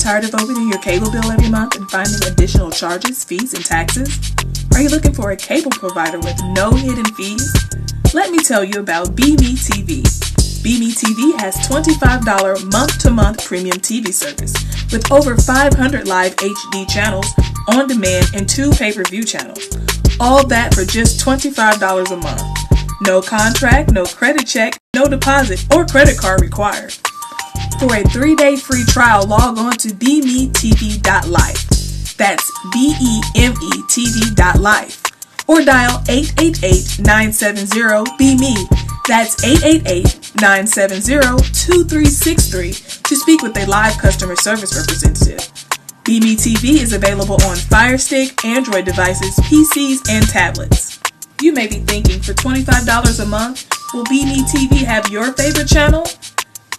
Tired of opening your cable bill every month and finding additional charges, fees, and taxes? Are you looking for a cable provider with no hidden fees? Let me tell you about BMeTV. BMeTV has $25 month-to-month premium TV service with over 500 live HD channels on demand and 2 pay-per-view channels. All that for just $25 a month. No contract, no credit check, no deposit or credit card required. For a 3-day free trial, log on to bemetv.life. That's BEMETV.life. Or dial 888-970-BME. That's 888-970-2363 to speak with a live customer service representative. BMeTV is available on Fire Stick, Android devices, PCs, and tablets. You may be thinking, for $25 a month, will BMeTV have your favorite channel?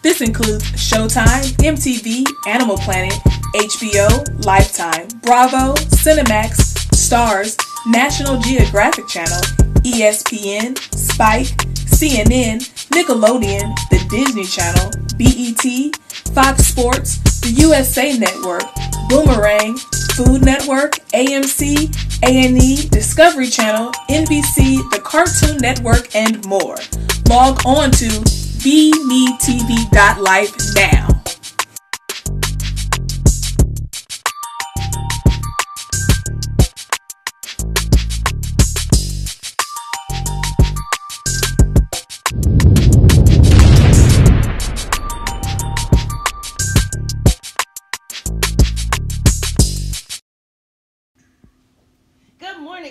This includes Showtime, MTV, Animal Planet, HBO, Lifetime, Bravo, Cinemax, Stars, National Geographic Channel, ESPN, Spike, CNN, Nickelodeon, the Disney Channel, BET, Fox Sports, the USA Network, Boomerang, Food Network, AMC, A&E, Discovery Channel, NBC, the Cartoon Network, and more. Log on to bemetv.life now.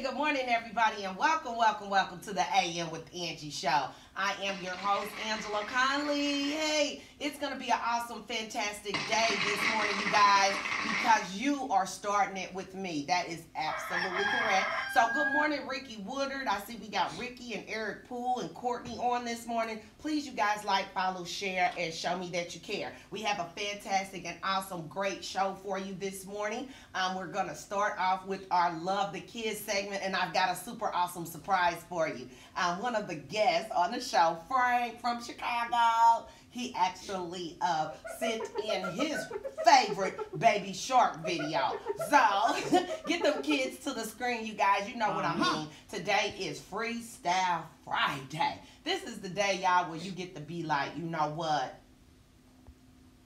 Good morning, everybody, and welcome to the AM with Angie show. I am your host, Angela Conley. Hey, it's going to be an awesome, fantastic day this morning, you guys, because you are starting it with me. That is absolutely correct. So, good morning, Ricky Woodard. I see we got Ricky and Eric Poole and Courtney on this morning. Please, you guys, like, follow, share, and show me that you care. We have a fantastic and awesome, great show for you this morning. We're going to start off with our Love the Kids segment, and I've got a super awesome surprise for you. One of the guests on the show, Frank from Chicago, he actually sent in his favorite Baby Shark video. So, get them kids to the screen, you guys. You know what I mean. Today is Freestyle Friday. This is the day, y'all, where you get to be like, you know what?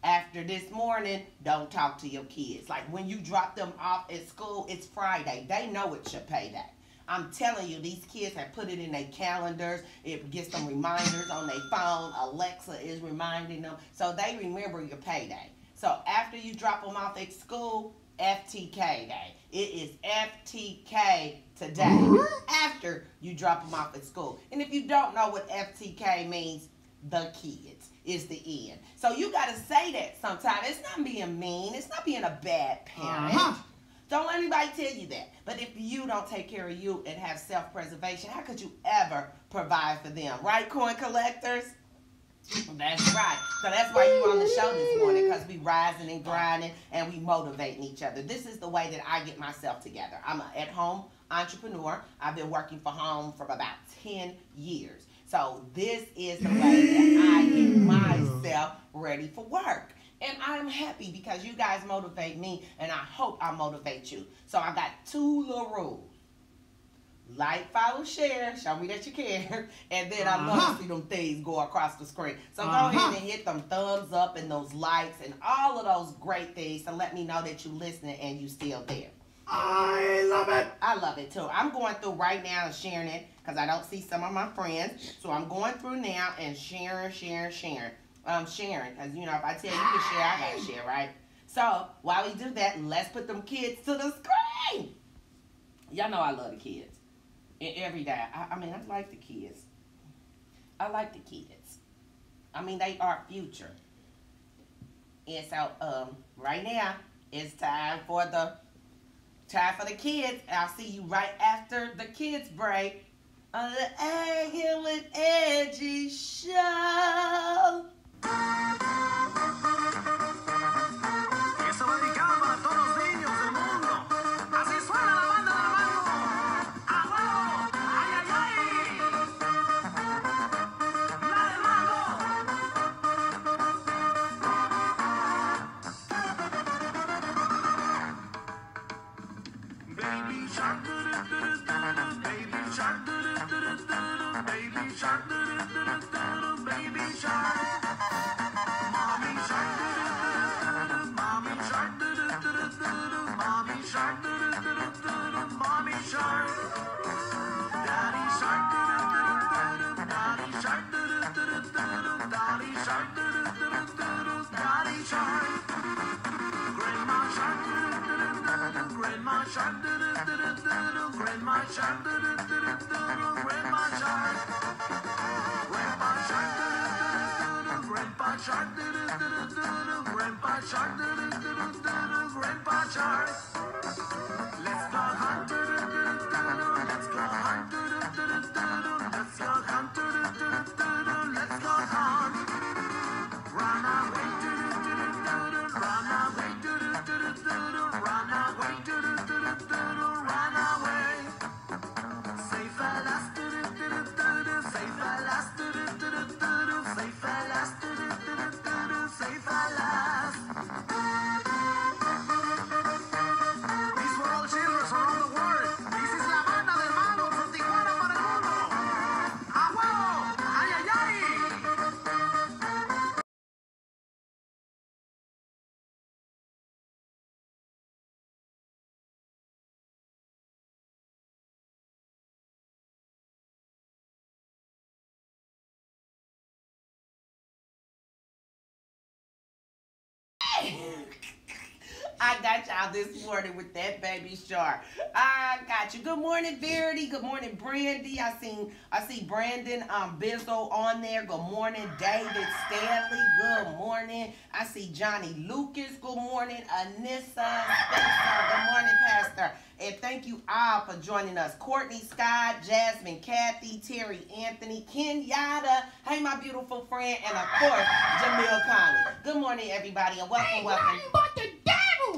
After this morning, don't talk to your kids. Like when you drop them off at school, it's Friday. They know it's your payday. I'm telling you, these kids have put it in their calendars. It gets them reminders on their phone. Alexa is reminding them. So they remember your payday. So after you drop them off at school, FTK day. It is FTK today. After you drop them off at school. And if you don't know what FTK means, the kids is the end. So you got to say that sometimes. It's not being mean. It's not being a bad parent. Don't let anybody tell you that. But if you don't take care of you and have self-preservation, how could you ever provide for them? Right, coin collectors? That's right. So that's why you're on the show this morning, because we rising and grinding and we motivating each other. This is the way that I get myself together. I'm an at-home entrepreneur. I've been working for home for about 10 years. So this is the way that I get myself ready for work. And I'm happy because you guys motivate me, and I hope I motivate you. So I got 2 little rules. Like, follow, share, show me that you care, and then I love to see them things go across the screen. So go ahead and hit them thumbs up and those likes and all of those great things to let me know that you're listening and you still there. I love it. I love it too. I'm going through right now and sharing it because I don't see some of my friends. So I'm going through now and sharing. Sharing, because, you know, if I tell you to share, I got to share, right? So, while we do that, let's put them kids to the screen. Y'all know I love the kids. And every day. I mean, I like the kids. I like the kids. I mean, they are future. And so, right now, it's time for the kids. I'll see you right after the kids break on the AM with Angie show. Eso va dedicado para todos los niños del mundo. Así suena la banda del mango. ¡A huevo! ¡Ay, ay, ay! ¡La del mango! Daddy shark, Daddy shark. Grandma shark, Grandma shark, Grandma shark, Grandma shark. Grandpa shark, Grandpa shark, Grandpa shark, Grandpa shark. Let's go hunt, let's go hunt, let's go hunt, let's go hunt. Run away, run away, run away, run away. Safe at last, safe at last, safe at last, safe at last. These were all children around the world. This is la banda del malo from Tijuana para el mundo. ¡A huevo! ¡Ay, ay, ay! I got y'all this morning with that baby shark. I got you. Good morning, Verity. Good morning, Brandy. I see Brandon Bizzo on there. Good morning, David Stanley. Good morning. I see Johnny Lucas. Good morning, Anissa Spencer. Good morning, Pastor. And thank you all for joining us. Courtney Scott, Jasmine, Kathy, Terry Anthony, Kenyatta. Hey, my beautiful friend. And of course, Jamil Conley. Good morning, everybody, and welcome, welcome.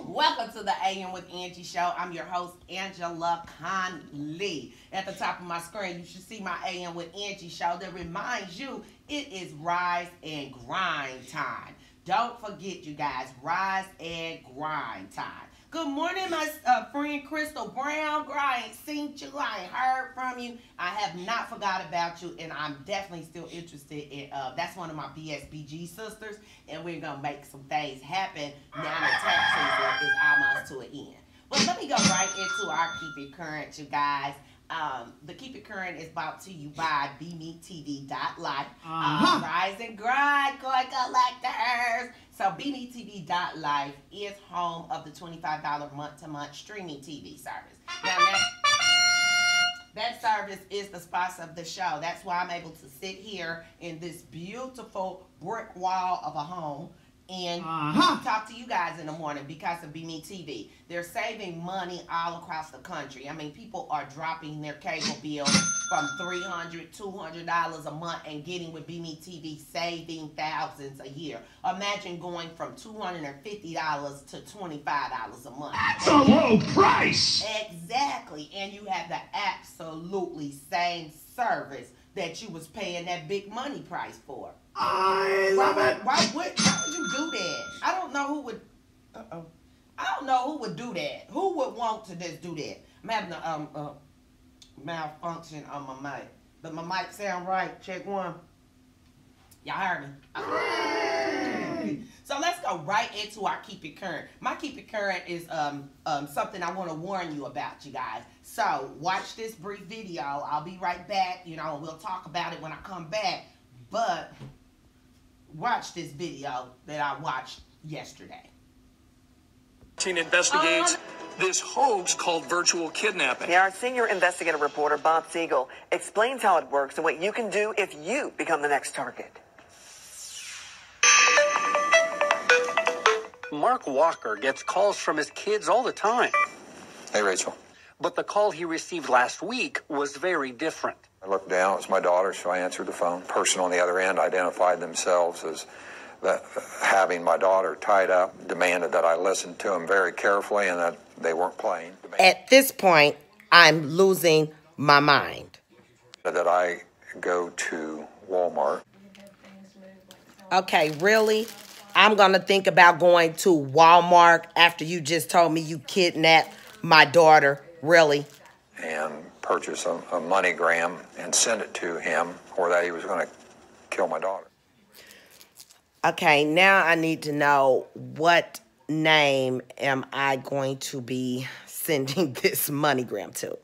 Welcome to the AM with Angie show. I'm your host, Angela Conley. At the top of my screen, you should see my AM with Angie show that reminds you it is rise and grind time. Don't forget, you guys, rise and grind time. Good morning, my friend Crystal Brown. Girl, I ain't seen you. I ain't heard from you. I have not forgot about you, and I'm definitely still interested in, that's one of my BSBG sisters, and we're going to make some things happen now that tax season is almost to an end. But let me go right into our Keep It Current, you guys. The Keep It Current is brought to you by BMeTV.life. Rise and grind, coin collectors. So BMeTV.life is home of the $25 month-to-month streaming TV service. Now that service is the sponsor of the show. That's why I'm able to sit here in this beautiful brick wall of a home and talk to you guys in the morning because of BME TV. They're saving money all across the country. I mean, people are dropping their cable bill from $300, $200 a month and getting with BME TV, saving thousands a year. Imagine going from $250 to $25 a month. That's a low price! Exactly. And you have the absolutely same service that you was paying that big money price for. I love it. Why would you do that? I don't know who would. I don't know who would do that. Who would want to just do that? I'm having a malfunction on my mic. Does my mic sound right? Check one. Y'all heard me? Okay. So let's go right into our Keep It Current. My Keep It Current is something I want to warn you about, you guys. So watch this brief video. I'll be right back. You know, we'll talk about it when I come back. But watch this video that I watched yesterday. Investigates this hoax called virtual kidnapping. Yeah, our senior investigative reporter, Bob Siegel, explains how it works and what you can do if you become the next target. Mark Walker gets calls from his kids all the time. Hey, Rachel. But the call he received last week was very different. I looked down. It was my daughter, so I answered the phone. The person on the other end identified themselves as having my daughter tied up, demanded that I listen to them very carefully and that they weren't playing. At this point, I'm losing my mind. That I go to Walmart. Okay, really? I'm going to think about going to Walmart after you just told me you kidnapped my daughter. Really? And purchase a MoneyGram and send it to him, or that he was going to kill my daughter. Okay, now I need to know what name am I going to be sending this MoneyGram to?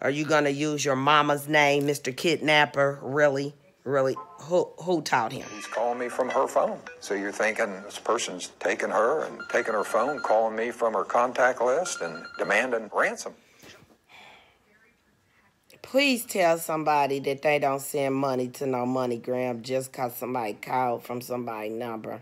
Are you going to use your mama's name, Mr. Kidnapper? Really? really, who taught him? He's calling me from her phone. So you're thinking this person's taking her and taking her phone, calling me from her contact list and demanding ransom. Please tell somebody that they don't send money to no MoneyGram just because somebody called from somebody's number.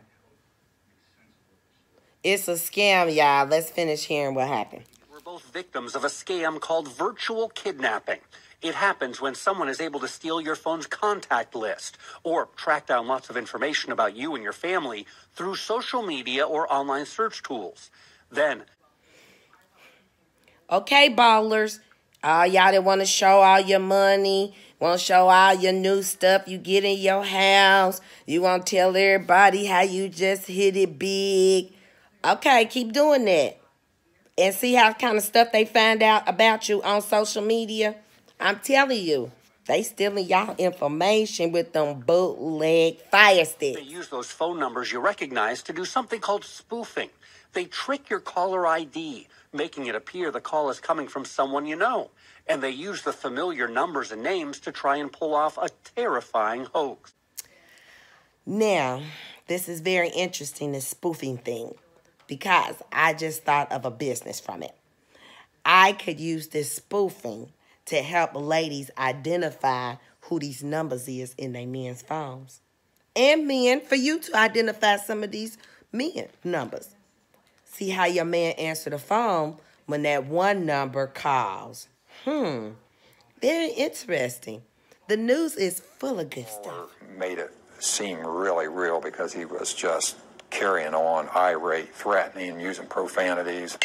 It's a scam, y'all. Let's finish hearing what happened. We're both victims of a scam called virtual kidnapping. It happens when someone is able to steal your phone's contact list or track down lots of information about you and your family through social media or online search tools. Then, okay, ballers, all y'all that want to show all your money, want to show all your new stuff you get in your house, you want to tell everybody how you just hit it big. Okay, keep doing that. And see how kind of stuff they find out about you on social media? I'm telling you, they stealing y'all information with them bootleg fire sticks. they use those phone numbers you recognize to do something called spoofing. They trick your caller ID, making it appear the call is coming from someone you know. And they use the familiar numbers and names to try and pull off a terrifying hoax. Now, this is very interesting, this spoofing thing, because I just thought of a business from it. I could use this spoofing to help ladies identify who these numbers is in their men's phones. And men, for you to identify some of these men numbers. See how your man answer the phone when that one number calls. Very interesting. The news is full of good stuff. Made it seem really real because he was just carrying on, irate, threatening, using profanities.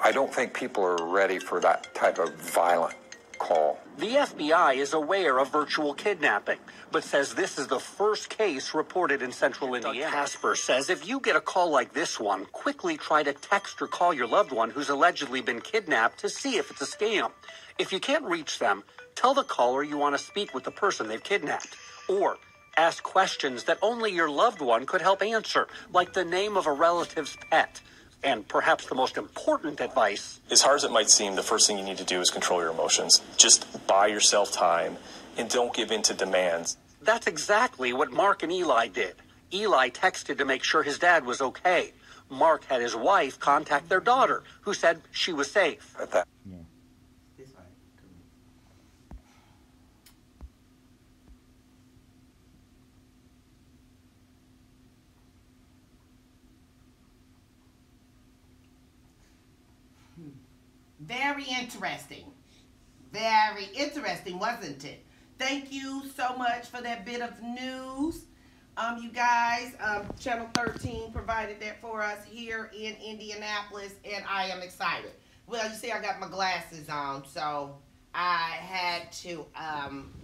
I don't think people are ready for that type of violent call. The FBI is aware of virtual kidnapping, but says this is the first case reported in central Indiana. Casper says if you get a call like this one, quickly try to text or call your loved one who's allegedly been kidnapped to see if it's a scam. If you can't reach them, tell the caller you want to speak with the person they've kidnapped. Or ask questions that only your loved one could help answer, like the name of a relative's pet. And perhaps the most important advice. As hard as it might seem, the first thing you need to do is control your emotions. Just buy yourself time and don't give in to demands. That's exactly what Mark and Eli did. Eli texted to make sure his dad was okay. Mark had his wife contact their daughter, who said she was safe. At that. Very interesting. Very interesting, wasn't it? Thank you so much for that bit of news. You guys, Channel 13 provided that for us here in Indianapolis, and I am excited. Well, you see, I got my glasses on, so I had to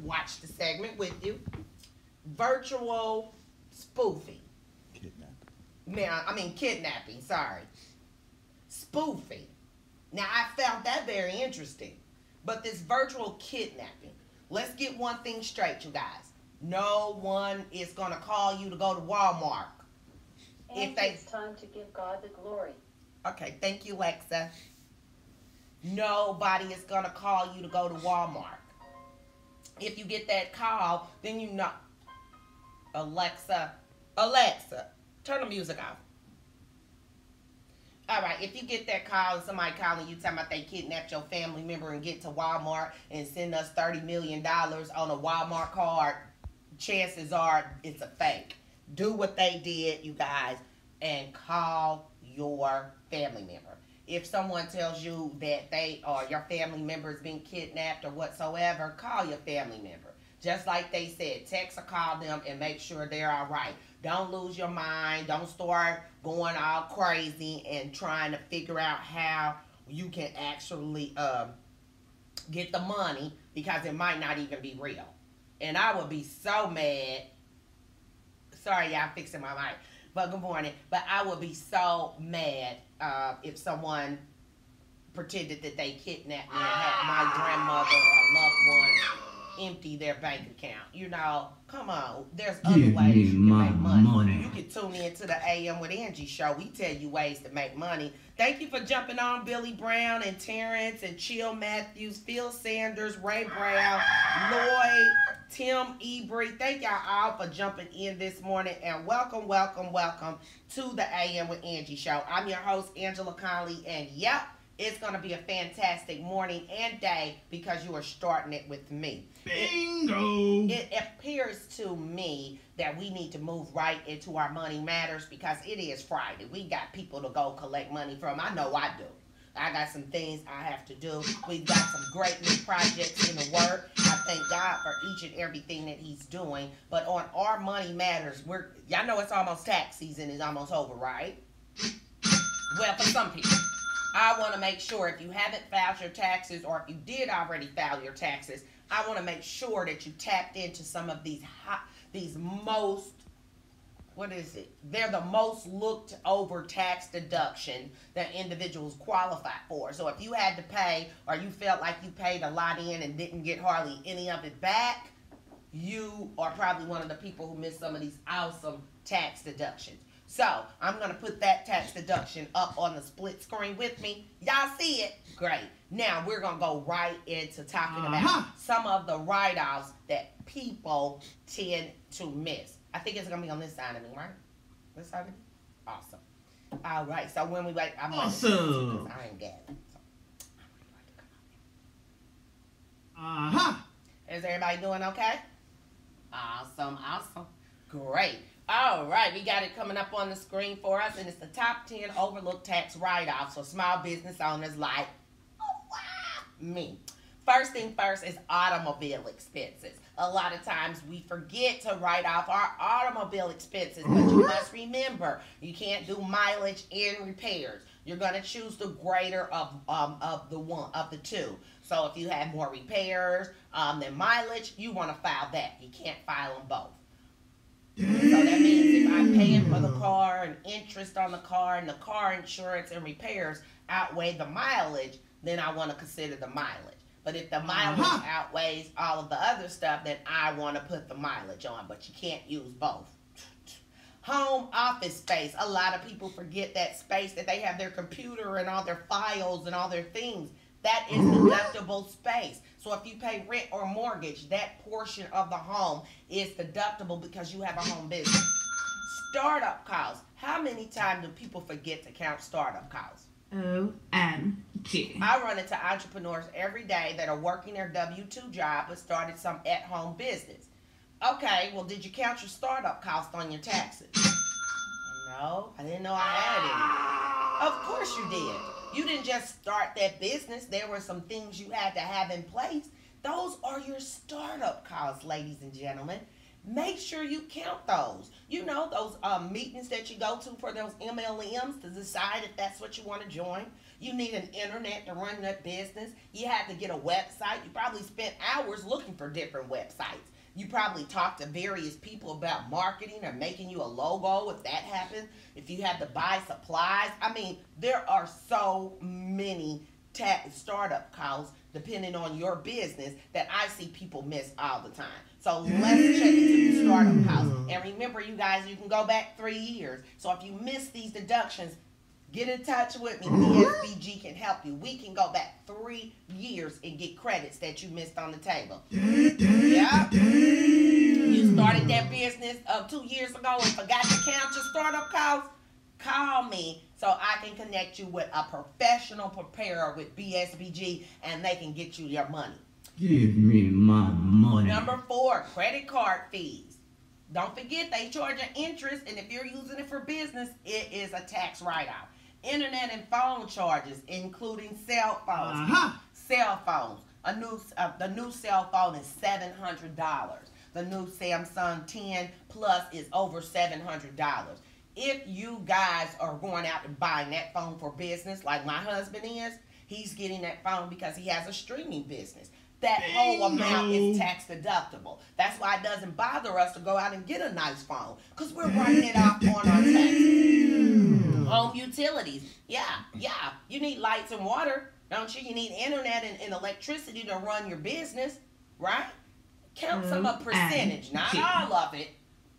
watch the segment with you. Virtual spoofing. Kidnapping, sorry. Spoofing. Now, I found that very interesting. But this virtual kidnapping, let's get one thing straight, you guys. No one is going to call you to go to Walmart. It's time to give God the glory. Okay, thank you, Alexa. Nobody is going to call you to go to Walmart. If you get that call, then you know. Alexa, turn the music off. All right, if you get that call, somebody calling you talking about they kidnapped your family member and get to Walmart and send us $30 million on a Walmart card, chances are it's a fake. Do what they did, you guys, and call your family member. If someone tells you that your family member is being kidnapped or whatsoever, call your family member. Just like they said, text or call them and make sure they're all right. Don't lose your mind. Don't start going all crazy and trying to figure out how you can actually get the money, because it might not even be real. And I would be so mad. Sorry, y'all, fixing my mic. But good morning. But I would be so mad if someone pretended that they kidnapped me and had my grandmother or loved one empty their bank account. You know, come on. There's other ways you can make money. You can tune in to the AM with Angie show. We tell you ways to make money. Thank you for jumping on, Billy Brown and Terrence and Chill Matthews, Phil Sanders, Ray Brown, Lloyd, Tim, Ebri. Thank y'all all for jumping in this morning, and welcome to the AM with Angie show. I'm your host, Angela Conley, and yep, it's going to be a fantastic morning and day because you are starting it with me. Bingo! It appears to me that we need to move right into our money matters because it is Friday. We got people to go collect money from. I know I do. I got some things I have to do. We've got some great new projects in the work. I thank God for each and everything that he's doing. But on our money matters, y'all know it's almost tax season is almost over, right? Well, for some people. I want to make sure if you haven't filed your taxes or if you did already file your taxes, I want to make sure that you tapped into some of these most, they're the most looked over tax deduction that individuals qualify for. So if you had to pay or you felt like you paid a lot in and didn't get hardly any of it back, you are probably one of the people who missed some of these awesome tax deductions. So I'm going to put that tax deduction up on the split screen with me. Y'all see it? Great. Now we're going to go right into talking about some of the write-offs that people tend to miss. I think it's going to be on this side of me, right? This side of me? Awesome. All right. So when we wait, I'm awesome. I ain't got it. Is everybody doing okay? Awesome. Great. All right, we got it coming up on the screen for us, and it's the top 10 overlooked tax write-offs for small business owners like me. First thing first is automobile expenses. A lot of times we forget to write off our automobile expenses, but you must remember you can't do mileage and repairs. You're going to choose the greater of the two. So if you have more repairs than mileage, you want to file that. You can't file them both. So that means if I'm paying for the car and interest on the car and the car insurance and repairs outweigh the mileage, then I want to consider the mileage. But if the mileage outweighs all of the other stuff, then I want to put the mileage on. But you can't use both. Home office space. A lot of people forget that space that they have their computer and all their files and all their things. That is deductible space. So if you pay rent or mortgage, that portion of the home is deductible because you have a home business. Startup costs. How many times do people forget to count startup costs? OMG. I run into entrepreneurs every day that are working their W-2 job but started some at-home business. Okay, well, did you count your startup cost on your taxes? No, I didn't know I had any. Of course you did. You didn't just start that business. There were some things you had to have in place. Those are your startup costs, ladies and gentlemen. Make sure you count those. You know, those meetings that you go to for those MLMs to decide if that's what you want to join. You need an internet to run that business. You had to get a website. You probably spent hours looking for different websites. You probably talked to various people about marketing or making you a logo if that happened. If you had to buy supplies. I mean, there are so many startup costs depending on your business that I see people miss all the time. So let's check into the startup costs. And remember, you guys, you can go back 3 years. So if you miss these deductions, get in touch with me. PSBG can help you. We can go back 3 years and get credits that you missed on the table. Yeah. You started that business 2 years ago and forgot to count your startup costs? Call me so I can connect you with a professional preparer with BSBG and they can get you your money. Give me my money. Number 4, credit card fees. Don't forget they charge an interest, and if you're using it for business, it is a tax write-off. Internet and phone charges, including cell phones. Cell phones. The new cell phone is $700. The new Samsung 10 Plus is over $700. If you guys are going out and buying that phone for business, like my husband is, he's getting that phone because he has a streaming business. That whole amount is tax deductible. That's why it doesn't bother us to go out and get a nice phone, because we're writing it off on our taxes. Home utilities. Yeah. You need lights and water, don't you? You need internet and electricity to run your business, right? Count a percentage, not all of it,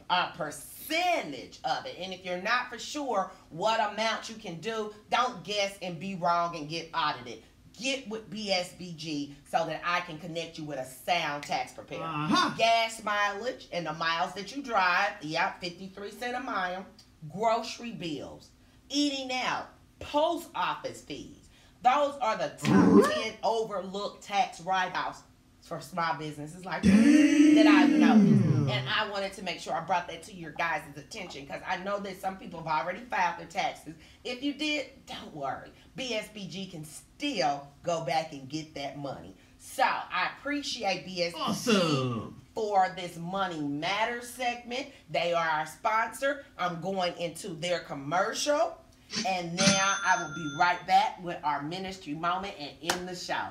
a percentage of it. And if you're not for sure what amount you can do, don't guess and be wrong and get audited. get with BSBG so that I can connect you with a sound tax preparer. Gas mileage and the miles that you drive, 53 cents a mile. Grocery bills, eating out, post office fees. Those are the top 10 overlooked tax write-offs for small businesses like that I've noticed. And I wanted to make sure I brought that to your guys' attention because I know that some people have already filed their taxes. If you did, don't worry. BSBG can still go back and get that money. So I appreciate BSBG for this Money Matters segment. They are our sponsor. I'm going into their commercial. And now I will be right back with our ministry moment and end the show.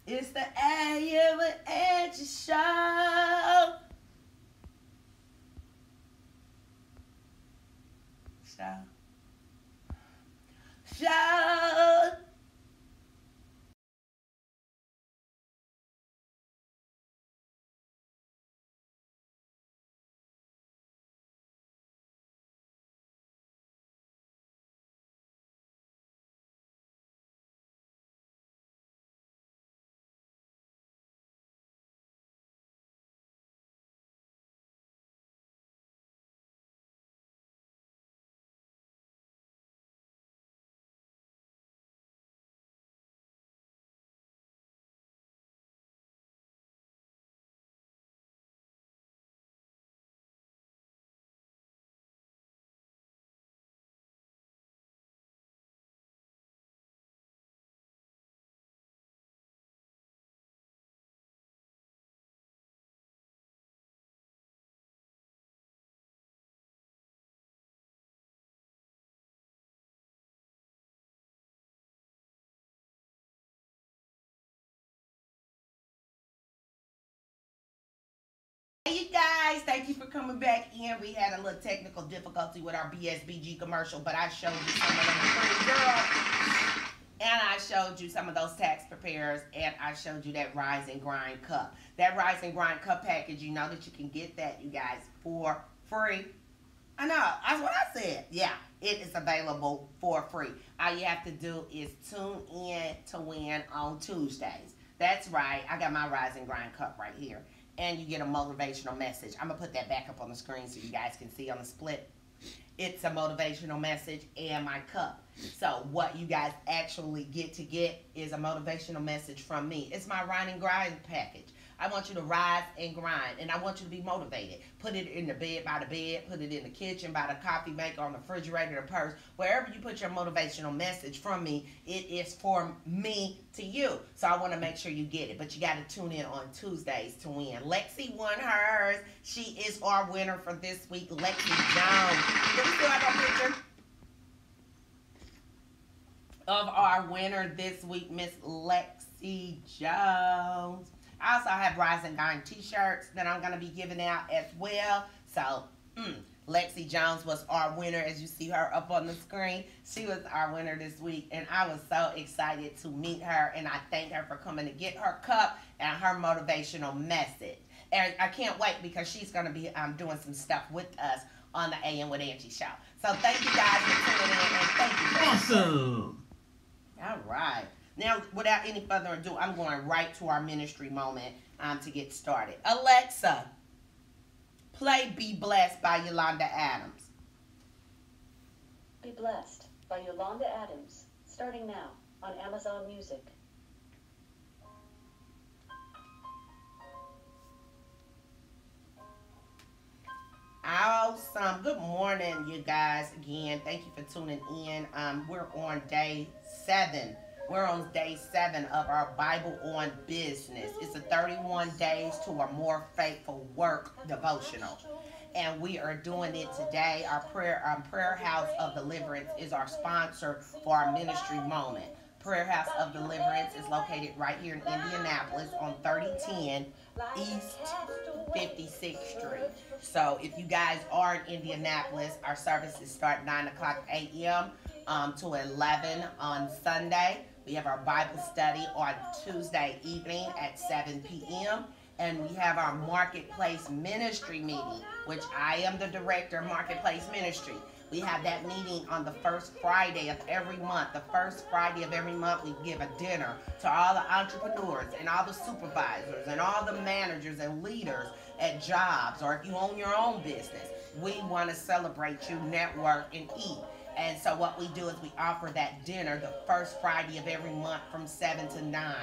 It's the AM with Angie show. Show. Hey you guys, thank you for coming back in. We had a little technical difficulty with our BSBG commercial, but I showed you some of them pretty girls. And I showed you some of those tax preparers, and I showed you that Rise and Grind cup. That Rise and Grind cup package, you know that you can get that, you guys, for free. I know, that's what I said. Yeah, it is available for free. All you have to do is tune in to win on Tuesdays. That's right, I got my Rise and Grind cup right here. And you get a motivational message. I'm going to put that back up on the screen so you guys can see on the split. It's a motivational message and my cup. So what you guys actually get is a motivational message from me. It's my Rise and Grind package. I want you to rise and grind, and I want you to be motivated. Put it in the bed, by the bed, put it in the kitchen, by the coffee maker, on the refrigerator, the purse. Wherever you put your motivational message from me, it is for me to you. So I want to make sure you get it, but you got to tune in on Tuesdays to win. Lexi won hers. She is our winner for this week, Lexi Jones. Let me see if I got a picture of our winner this week, Miss Lexi Jones. I also have Rise and Grind t-shirts that I'm going to be giving out as well. So, Lexi Jones was our winner, as you see her up on the screen. She was our winner this week, and I was so excited to meet her, and I thank her for coming to get her cup and her motivational message. And I can't wait because she's going to be doing some stuff with us on the AM with Angie show. So, thank you guys for tuning in, and thank you for Awesome. All right. Now, without any further ado, I'm going right to our ministry moment to get started. Alexa, play Be Blessed by Yolanda Adams. Be Blessed by Yolanda Adams, starting now on Amazon Music. Awesome. Good morning, you guys. Again, thank you for tuning in. We're on day 7. We're on day 7 of our Bible on Business. It's a 31 days to a more faithful work devotional. And we are doing it today. Our Prayer House of Deliverance is our sponsor for our ministry moment. Prayer House of Deliverance is located right here in Indianapolis on 3010 East 56th Street. So if you guys are in Indianapolis, our services start 9 o'clock a.m. To 11 on Sunday. We have our Bible study on Tuesday evening at 7 p.m. And we have our Marketplace Ministry meeting, which I am the director of Marketplace Ministry. We have that meeting on the first Friday of every month. The first Friday of every month, we give a dinner to all the entrepreneurs and all the supervisors and all the managers and leaders at jobs, or if you own your own business. We want to celebrate you, network, and eat. And so what we do is we offer that dinner the first Friday of every month from 7 to 9.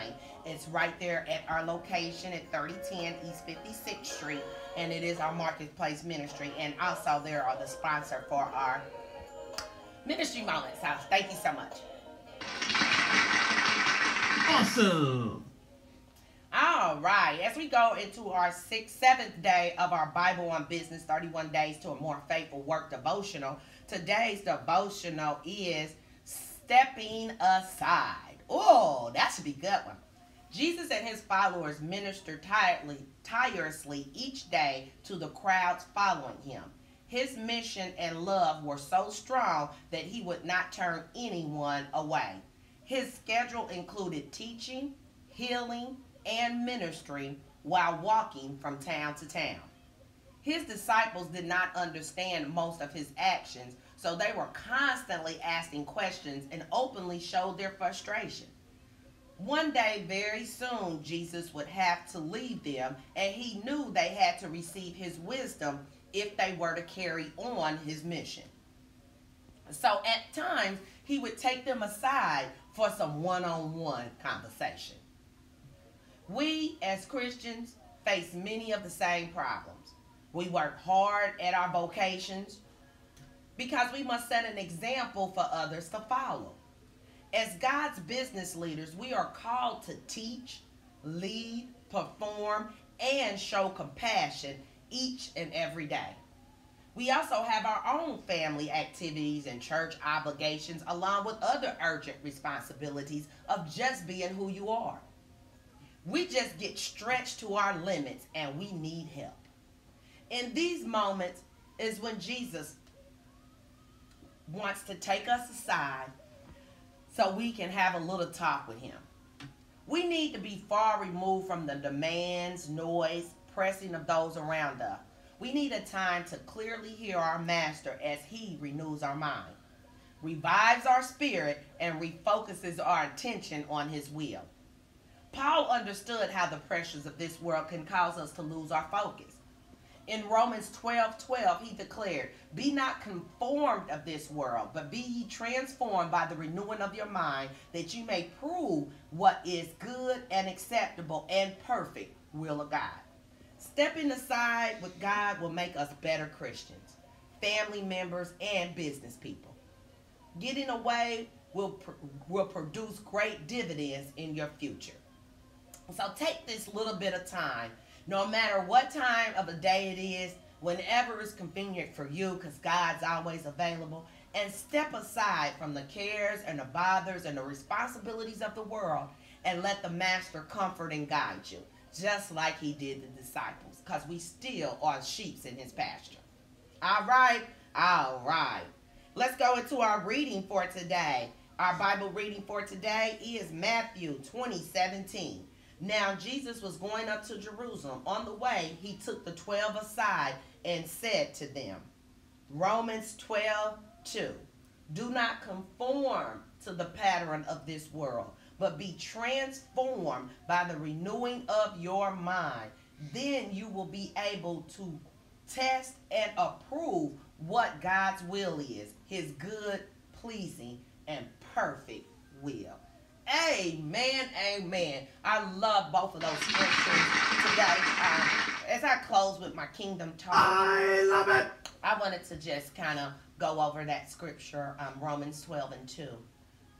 It's right there at our location at 3010 East 56th Street, and it is our Marketplace Ministry. And also they are the sponsor for our Ministry Moments House. Thank you so much. Awesome. All right, as we go into our seventh day of our Bible on Business, 31 Days to a More Faithful Work devotional, today's devotional is Stepping Aside. Oh, that should be a good one. Jesus and his followers ministered tirelessly each day to the crowds following him. His mission and love were so strong that he would not turn anyone away. His schedule included teaching, healing, and ministry while walking from town to town. His disciples did not understand most of his actions, so they were constantly asking questions and openly showed their frustration. One day, very soon, Jesus would have to leave them, and he knew they had to receive his wisdom if they were to carry on his mission. So at times, he would take them aside for some one-on-one conversation. We, as Christians, face many of the same problems. We work hard at our vocations because we must set an example for others to follow. As God's business leaders, we are called to teach, lead, perform, and show compassion each and every day. We also have our own family activities and church obligations, along with other urgent responsibilities of just being who you are. We just get stretched to our limits and we need help. In these moments is when Jesus wants to take us aside so we can have a little talk with him. We need to be far removed from the demands, noise, pressing of those around us. We need a time to clearly hear our master as he renews our mind, revives our spirit, and refocuses our attention on his will. Paul understood how the pressures of this world can cause us to lose our focus. In Romans 12:12, he declared, "Be not conformed of this world, but be ye transformed by the renewing of your mind, that you may prove what is good and acceptable and perfect will of God." Stepping aside with God will make us better Christians, family members, and business people. Getting away will produce great dividends in your future. So take this little bit of time, no matter what time of the day it is, whenever it's convenient for you, because God's always available, and step aside from the cares and the bothers and the responsibilities of the world and let the Master comfort and guide you, just like he did the disciples, because we still are sheep in his pasture. All right. Let's go into our reading for today. Our Bible reading for today is Matthew 20:17. Now Jesus was going up to Jerusalem. On the way, he took the 12 aside and said to them, Romans 12:2, do not conform to the pattern of this world, but be transformed by the renewing of your mind. Then you will be able to test and approve what God's will is, his good, pleasing, and perfect will. Amen, amen. I love both of those scriptures today. As I close with my kingdom talk, I love it. I wanted to just kind of go over that scripture, Romans 12:2.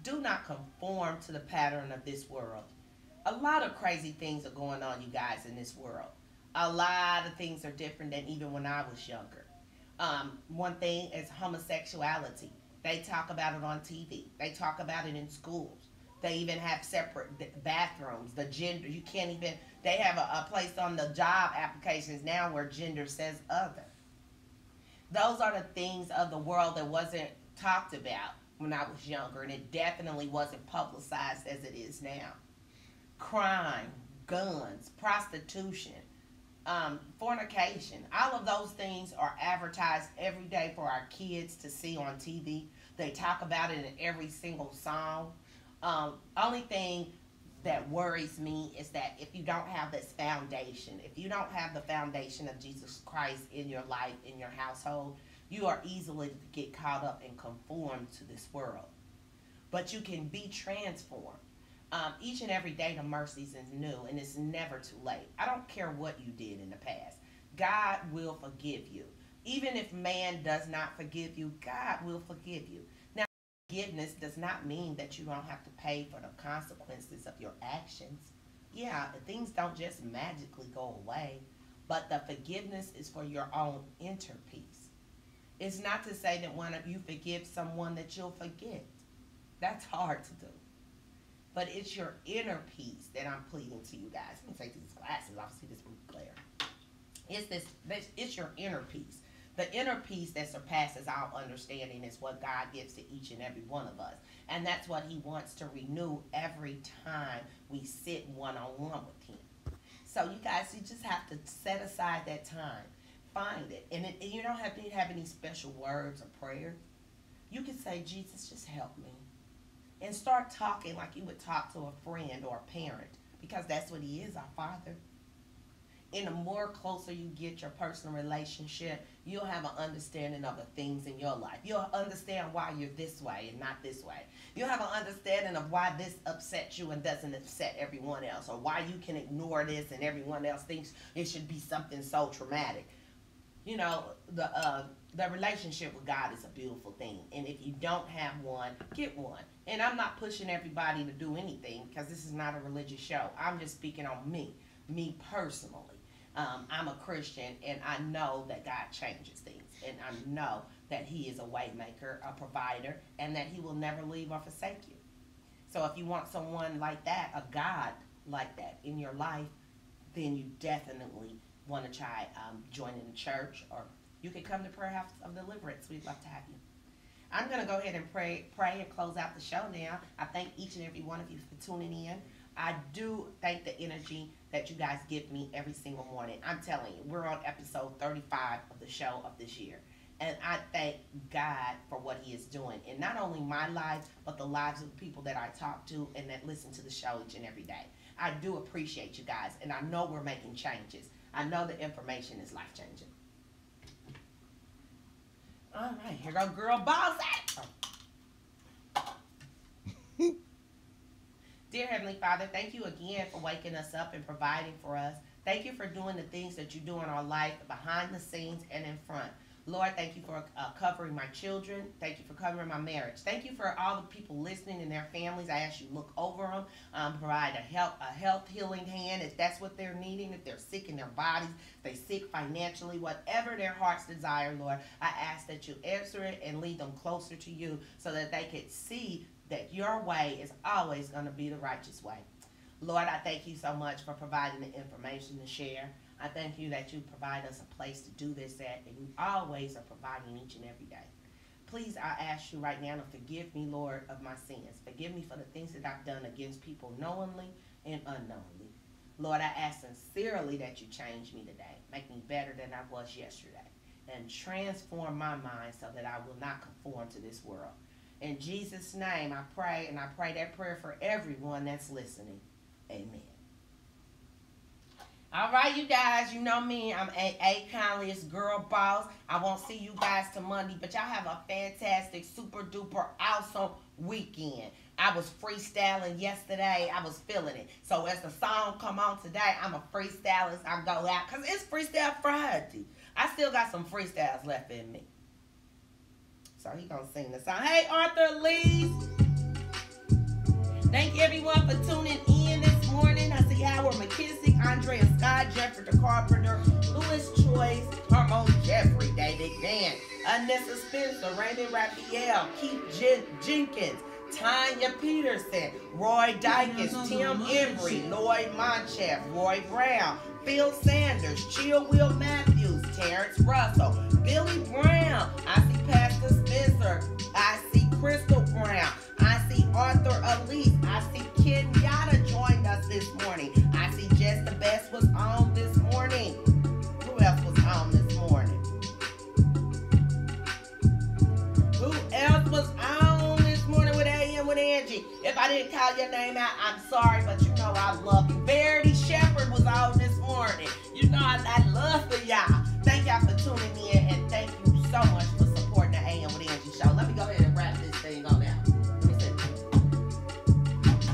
Do not conform to the pattern of this world. A lot of crazy things are going on, you guys, in this world. A lot of things are different than even when I was younger. One thing is homosexuality. They talk about it on TV. They talk about it in schools. They even have separate bathrooms. The gender, you can't even, they have a place on the job applications now where gender says other. Those are the things of the world that wasn't talked about when I was younger, and it definitely wasn't publicized as it is now. Crime, guns, prostitution, Fornication. All of those things are advertised every day for our kids to see on TV. They talk about it in every single song. Only thing that worries me is that if you don't have this foundation, if you don't have the foundation of Jesus Christ in your life, in your household, you are easily to get caught up and conform to this world. But you can be transformed. Each and every day the mercies is new, and it's never too late. I don't care what you did in the past. God will forgive you. Even if man does not forgive you, God will forgive you. Now, forgiveness does not mean that you don't have to pay for the consequences of your actions. Yeah, things don't just magically go away, but the forgiveness is for your own inner peace. It's not to say that when you forgive someone that you'll forget. That's hard to do. But it's your inner peace that I'm pleading to you guys. Let me take these glasses off, see this blue glare. It's your inner peace. The inner peace that surpasses all understanding is what God gives to each and every one of us. And that's what he wants to renew every time we sit one-on-one with him. So you guys, you just have to set aside that time. Find it. And you don't have to have any special words or prayers. You can say, Jesus, just help me. And start talking like you would talk to a friend or a parent, because that's what he is, our Father. And the more closer you get your personal relationship, you'll have an understanding of the things in your life. You'll understand why you're this way and not this way. You'll have an understanding of why this upsets you and doesn't upset everyone else, or why you can ignore this and everyone else thinks it should be something so traumatic. You know, the relationship with God is a beautiful thing. And if you don't have one, get one. And I'm not pushing everybody to do anything, because this is not a religious show. I'm just speaking on me personally. I'm a Christian, and I know that God changes things. And I know that he is a way maker, a provider, and that he will never leave or forsake you. So if you want someone like that, a God like that in your life, then you definitely want to try joining the church, or you can come to Prayer House of Deliverance. We'd love to have you. I'm going to go ahead and pray and close out the show now. I thank each and every one of you for tuning in. I do thank the energy that you guys give me every single morning. I'm telling you, we're on episode 35 of the show of this year. And I thank God for what he is doing in not only my life, but the lives of the people that I talk to and that listen to the show each and every day. I do appreciate you guys, and I know we're making changes. I know the information is life-changing. All right, here go girl boss at. Dear Heavenly Father, thank you again for waking us up and providing for us. Thank you for doing the things that you do in our life, behind the scenes and in front. Lord, thank you for covering my children. Thank you for covering my marriage. Thank you for all the people listening and their families. I ask you to look over them, provide a health healing hand if that's what they're needing, if they're sick in their bodies, if they're sick financially, whatever their heart's desire, Lord. I ask that you answer it and lead them closer to you so that they could see that your way is always going to be the righteous way. Lord, I thank you so much for providing the information to share. I thank you that you provide us a place to do this at, and you always are providing each and every day. Please, I ask you right now to forgive me, Lord, of my sins. Forgive me for the things that I've done against people knowingly and unknowingly. Lord, I ask sincerely that you change me today. Make me better than I was yesterday. And transform my mind so that I will not conform to this world. In Jesus' name, I pray, and I pray that prayer for everyone that's listening. Amen. All right, you guys, you know me. I'm A. Conley's Girl Boss. I won't see you guys till Monday, but y'all have a fantastic, super duper awesome weekend. I was freestyling yesterday. I was feeling it. So as the song come on today, I'm a freestyle as I go out, because it's Freestyle Friday. I still got some freestyles left in me. So he gonna sing the song. Hey, Arthur Lee. Thank everyone for tuning in this morning. I see Howard McKissick, Andrea Scott, Jeffrey the Carpenter, Louis Choice, Harmon Jeffrey, David Dan, Anessa Spencer, Raymond Raphael, Keith Jenkins, Tanya Peterson, Roy Dykes, Tim Embry, Lloyd Monchef, Roy Brown, Phil Sanders, Chill Will Matthews, Terrence Russell, Billy Brown. I see Pastor Spencer. I see Crystal Brown. I see Arthur Elise. I see Ken Yada joined us this morning. I see Jess the Best was on this morning. I didn't call your name out, I'm sorry, but you know I love you. Verity Shepherd was on this morning. You know I love for y'all. Thank y'all for tuning in, and thank you so much for supporting the AM with Angie show. Let me go ahead and wrap this thing on now. Let me see.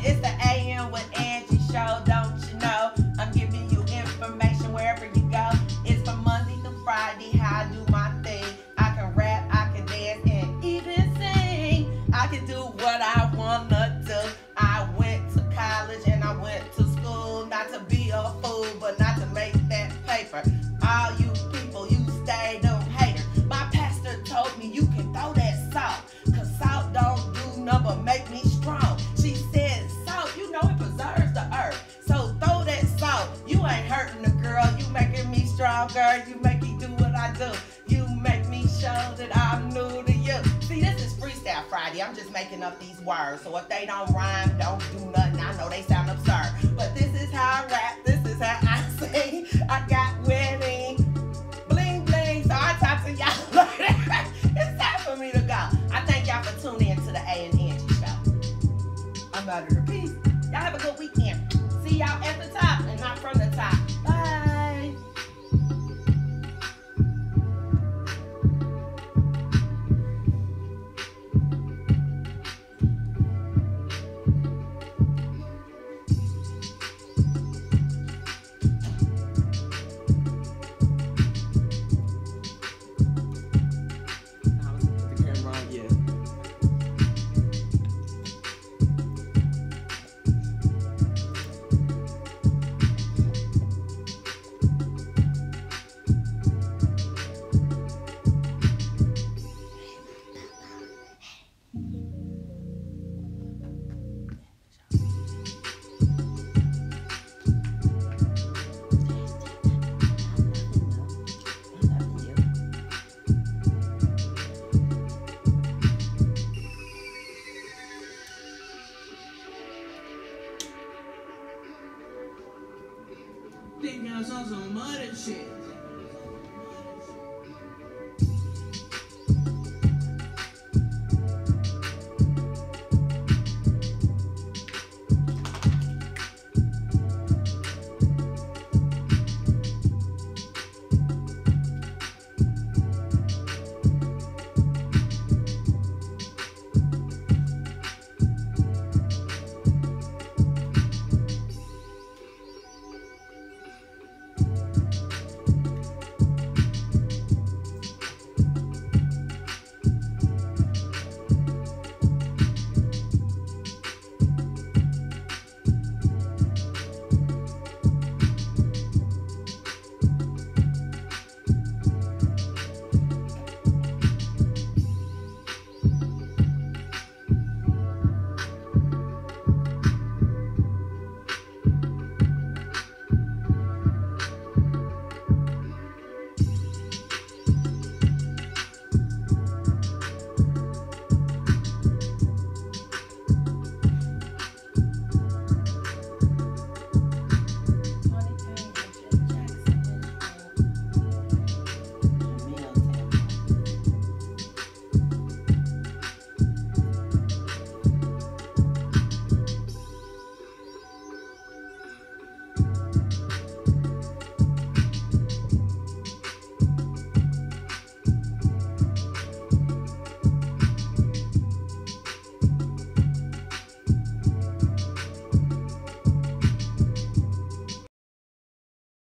It's the AM with Angie show, don't you know? I'm giving you information wherever you go. It's from Monday to Friday, how I do my thing. I can rap, I can dance, and even sing. I can do what I wanna do. I went to college and I went to school, not to be a fool, but not to make that paper. All you people, you stay them haters. My pastor told me you can throw that salt, cause salt don't do nothing but make me strong. She said salt, you know it preserves the earth. So throw that salt. You ain't hurting the girl, you making me stronger. You make me do what I do. You make me show that I'm new to you. See, this is Freestyle Friday. I'm just making up these words. So if they don't rhyme, don't do nothing. I know they sound absurd. But this is how I rap. This is how